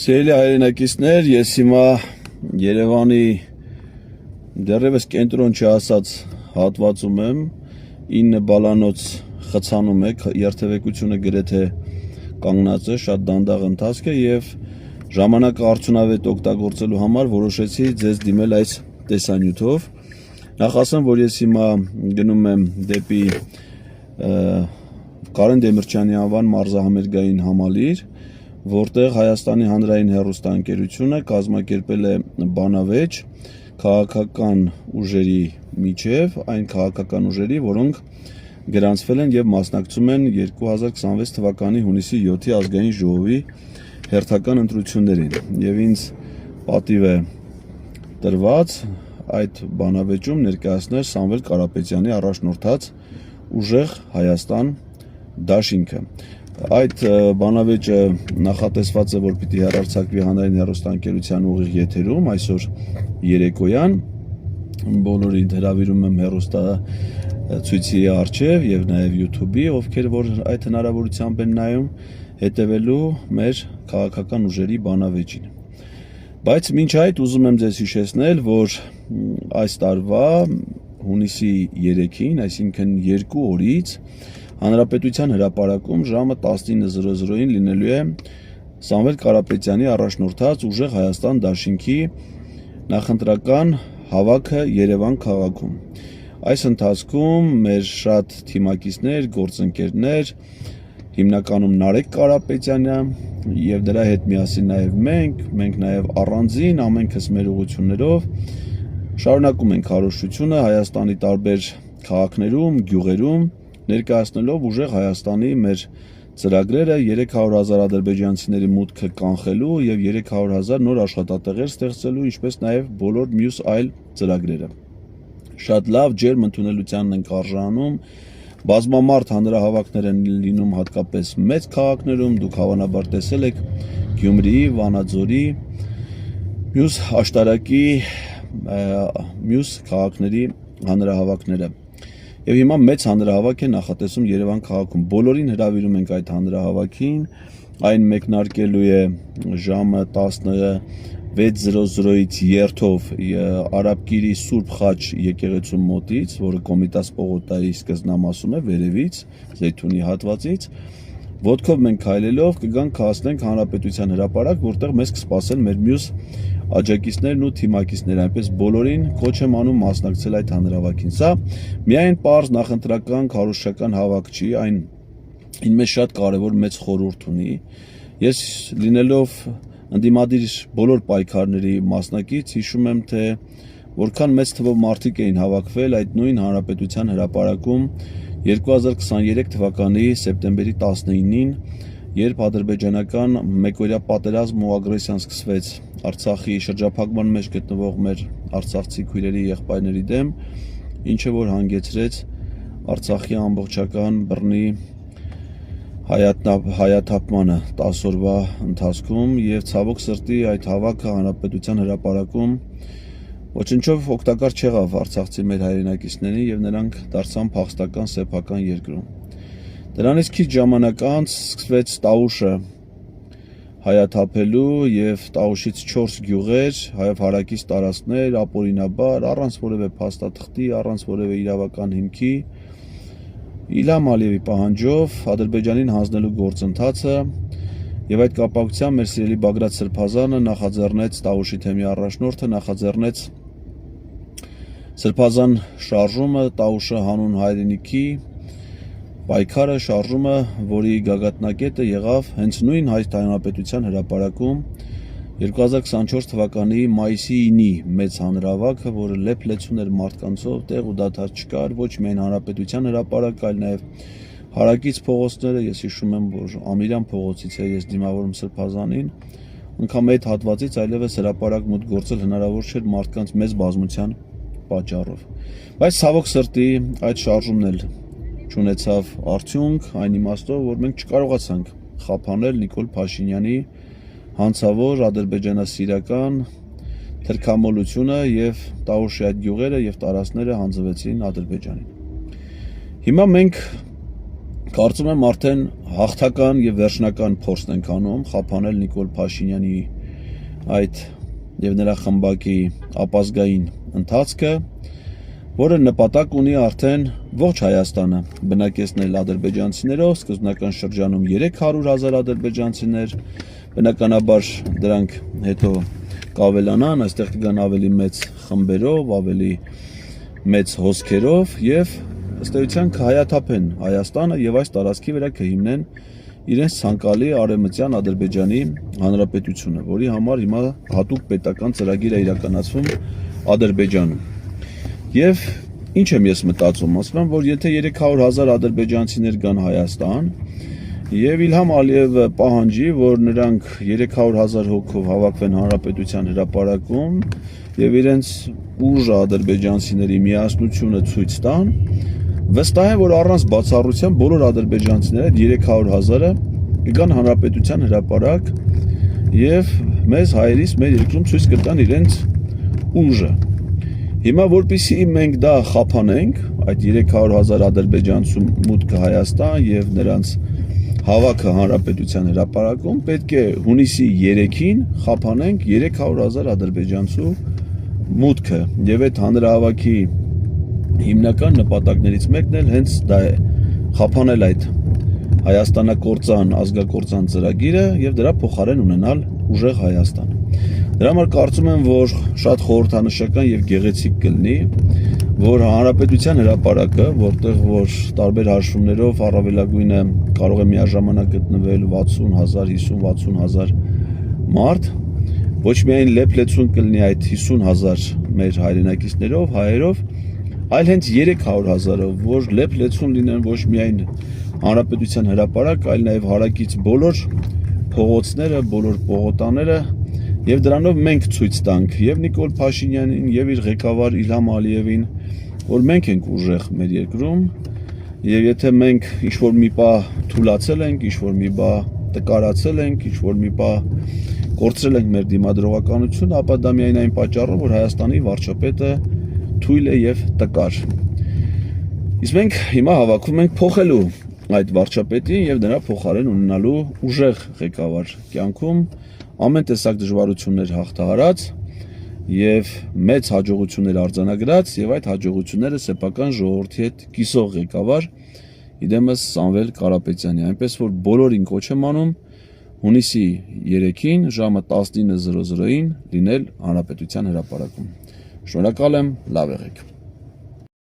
Սիրելի հայրենակիցներ, ես հիմա Երևանի դեռևս կենտրոն չհասած հատվածում եմ, 9 բալանոց խցանում է, երթևեկությունը գրեթե կանգնած է, շատ դանդաղ ընթացք է եւ ժամանակը արդյունավետ օգտագործելու համար որոշեցի ձեզ դիմել այս տեսանյութով։ Նախ ասեմ, որ ես հիմա գնում եմ դեպի Կարեն Դեմիրճյանի անվան մարզահամերգային համալիր, որտեղ Հայաստանի հանրային հեռուստաընկերությունը կազմակերպել է բանավեճ քաղաքական ուժերի միջև, այն քաղաքական ուժերի, որոնք գրանցվել են եւ մասնակցում են 2026 թվականի հունիսի 7-ի ազգային ժողովի հերթական ընտրություններին։ Եվ ինձ պատիվ է տրված այդ բանավեճում ներկայացնել Սամվել Կարապետյանի առաջնորդած Ուժեղ Հայաստան դաշինքը։ Այդ բանավեճը նախատեսված է, որ պիտի հեռարձակվի հանրային հեռուստաընկերության ուղիղ եթերում այսօր երեկոյան, բոլորին հրավիրում եմ հեռուստացույցի առջև եւ նաեւ YouTube-ի, ովքեր որ այդ հնարավորությամբ են նայում, հետևելու մեր քաղաքական ուժերի բանավեճին։ Բայց մինչ այդ ուզում եմ ձեզ հիշեցնել, որ այս տարվա հունիսի 3-ին, այսինքն 2 օրից Հանրապետության հրապարակում ժամը 19:00-ին լինելու է Սամվել Կարապետյանի առաջնորդած Ուժեղ Հայաստան դաշինքի նախընտրական հավաքը Երևան քաղաքում։ Այս ընթացքում մեր շատ թիմակիցներ, գործընկերներ, հիմնականում Նարեկ Կարապետյանը եւ դրա հետ միասին նաեւ մենք նաեւ առանձին ամենքս մեր ուղղություններով շարունակում ենք քարոզությունը Հայաստանի տարբեր քաղաքներում, գյուղերում, ներկայացնելով Ուժեղ Հայաստանի մեր ծրագրերը 300,000 ադրբեջանցիների մուտքը կանխելու եւ 300,000 նոր աշխատատեղեր ստեղծելու, ինչպես նաեւ բոլոր մյուս այլ ծրագրերը։ Շատ լավ ջերմ ընդունելությանն ենք արժանում, բազմամարդ հանրահավաքներ են լինում հատկապես մեծ քաղաքներում, դուք հավանաբար տեսել եք Գյումրիի, Վանաձորի, մյուս աշտարակի, մյուս քաղաքների հանրահավաքները։ Եվ հիմա մեծ հանրահավաք է նախատեսում Երևան քաղաքում։ Բոլորին հրավիրում ենք այդ հանրահավաքին, այն մեկնարկելու է ժամը 16:00-ից երթով Արաբկիրի Սուրբ Խաչ եկեղեցու մոտից, որը Կոմիտաս Պողոտայի սկզբնամասում է, վերևից, Զեյթունի հատվածից, ոտքով մենք քայլելով կգանք հասնենք Հանրապետության հրապարակ, որտեղ մեզ կսպասեն մեր մյուս աջակիցներն ու թիմակիցները, այնպես բոլորին կոչ եմ անում մասնակցել այդ հանրահավաքին։ Սա միայն պարզ նախընտրական քարոզչական հավաք չի, այն ինձ շատ կարևոր մեծ խորհուրդ ունի։ Ես լինելով ընդդիմադիր բոլոր պայքարների մասնակից, հիշում եմ, թե որքան մեծ թվով մարդիկ էին հավաքվել այդ նույն Հանրապետության հրապարակում 2023 թվականի սեպտեմբերի 19-ին, երբ ադրբեջանական մեկօրյա պատերազմ ու ագրեսիան սկսվեց Արցախի շրջափակման մեջ գտնվող մեր արցախցի քույրերի եղբայրների դեմ, ինչը որ հանգեցրեց Արցախի ամբողջական բռնի հայաթափմանը 10 օրվա ընթացքում եւ ցավոք սրտի այդ հավաքը Հանրապետության հրապարակում ոչնչով օգտակար չեղավ արցախցի մեր հայրենակիցներին եւ նրանք դարձան փախստական սեփական երկրում։ Դրանից քիչ ժամանակ անց սկսվեց Տաուշը հայաթափելու եւ Տաուշից 4 գյուղեր, հայ հարակից տարածքներ, ապօրինաբար, առանց որևէ փաստաթղթի, առանց որևէ իրավական հիմքի, Իլհամ Ալիևի պահանջով Ադրբեջանին հանձնելու գործընթացը եւ այդ կապակցությամբ մեր սիրելի Բագրատ Սրբազանը նախաձեռնեց Տաուշի թեմի առաջնորդը նախաձեռնեց Սրբազան շարժումը Տաուշը հանուն հայրենիքի պայքարը շարժումը, որի գագաթնակետը եղավ հենց նույն հայ հանրապետության հրապարակում 2024 թվականի մայիսի 9-ի մեծ հանրահավաքը, որը լեփ-լեցուն էր մարդկանցով, տեղ ու դադար չկար, ոչ միայն հանրապետության հրապարակ, այլ նաև հարակից փողոցները, ես հիշում եմ, որ Ամիրյան փողոցից է ես դիմավորում Սրբազանին, անգամ այդ հատվածից այլևս հրապարակ մուտք գործել հնարավոր չէր մարդկանց մեծ բազմության պատճառով։ Բայց ցավոք սրտի այդ շարժումն էլ չունեցավ արդյունք, այն իմաստով, որ մենք չկարողացանք խափանել Նիկոլ Փաշինյանի հանցավոր ադրբեջանասիրական թրքամոլությունը եւ Տաուշի այդ գյուղերը եւ տարածքները հանձնվեցին Ադրբեջանին։ Հիմա մենք Կարծում եմ արդեն հաղթական եւ վերջնական փորձն ենք անում խափանել Նիկոլ Փաշինյանի այդ եւ նրա խմբակի ապազգային ընթացքը, որը նպատակ ունի արդեն ողջ Հայաստանը բնակեցնել ադրբեջանցիներով, սկզբնական շրջանում 300,000 ադրբեջանցիներ, բնականաբար դրանք հետո կավելանան, այստեղ կգան ավելի մեծ խմբերով, ավելի մեծ հոսքերով եւ ըստ էության կհայաթափեն Հայաստանը եւ այս տարածքի վրա կհիմնեն իրենց ցանկալի արևմտյան Ադրբեջանի Հանրապետությունը, որի համար հիմա հատուկ պետական ծրագիր է իրականացվում Ադրբեջանում։ Եվ ինչ եմ ես մտածում, ասում եմ, որ եթե 300,000 ադրբեջանցիներ գան Հայաստան եւ Իլհամ Ալիևը պահանջի, որ նրանք 300,000 հոգով հավաքվեն Հանրապետության հրապարակում եւ իրենց ուժը ադրբեջանցիների միասնությունը ցույց տան, վստահ եմ, որ առանց բացառության բոլոր ադրբեջանցիները 300,000-ը կգան Հանրապետության հրապարակ եւ մեզ հայերիս մեր երկրում ցույց կտան իրենց ուժը։ Հիմա որպեսզի մենք դա խափանենք, այդ 300,000 ադրբեջանցու մուտքը Հայաստան եւ նրանց հավաքը Հանրապետության հրապարակում, պետք է հունիսի 3-ին խափանենք 300,000 ադրբեջանցու մուտքը եւ այդ հանրահավաքի հիմնական նպատակներից մեկն էլ հենց դա է՝ խափանել այդ Հայաստանակործան ազգակործան ծրագիրը եւ դրա փոխարեն ունենալ ուժեղ Հայաստան։ Դրա համար կարծում եմ, որ շատ խորհրդանշական եւ գեղեցիկ կլինի, որ Հանրապետության հրապարակը, որտեղ որ տարբեր հաշվումներով առավելագույնը կարող է միաժամանակ գտնվել 60,000, 50-60,000 մարդ, ոչ միայն լեփլեցուն կլինի այդ 50,000 մեր հայրենակիցներով, հայերով, այլ հենց 300,000-ով, որ լեփլեցուն լինեն ոչ միայն Հանրապետության հրապարակ, այլ նաև հարակից բոլոր փողոցները, բոլոր պողոտաները եւ դրանով մենք ցույց տանք եւ Նիկոլ Փաշինյանին եւ իր ղեկավար Իլհամ Ալիևին, որ մենք ենք ուժեղ մեր երկրում եւ եթե մենք ինչ-որ մի բան թուլացել ենք, ինչ-որ մի բան տկարացել ենք, ինչ-որ մի բան կորցրել ենք մեր դիմադրողականությունը, ապա դա միայն այն պատճառով, որ Հայաստանի վարչապետը թույլ է եւ տկար։ Իսկ մենք հիմա հավաքում ենք փոխելու այդ վարչապետին եւ նրա փոխարեն ունենալու ուժեղ ղեկավար կյանքում ամեն տեսակ դժվարություններ հաղթահարած եւ մեծ հաջողություններ արձանագրած եւ այդ հաջողությունները սեփական ժողովրդի հետ կիսող ղեկավար իդեմս Սամվել Կարապետյանի, այնպես որ բոլորին կոչ եմ անում հունիսի 3-ին ժամը 19:00-ին լինել Հանրապետության հրապարակում։ Շնորհակալ եմ, լավ եղեք։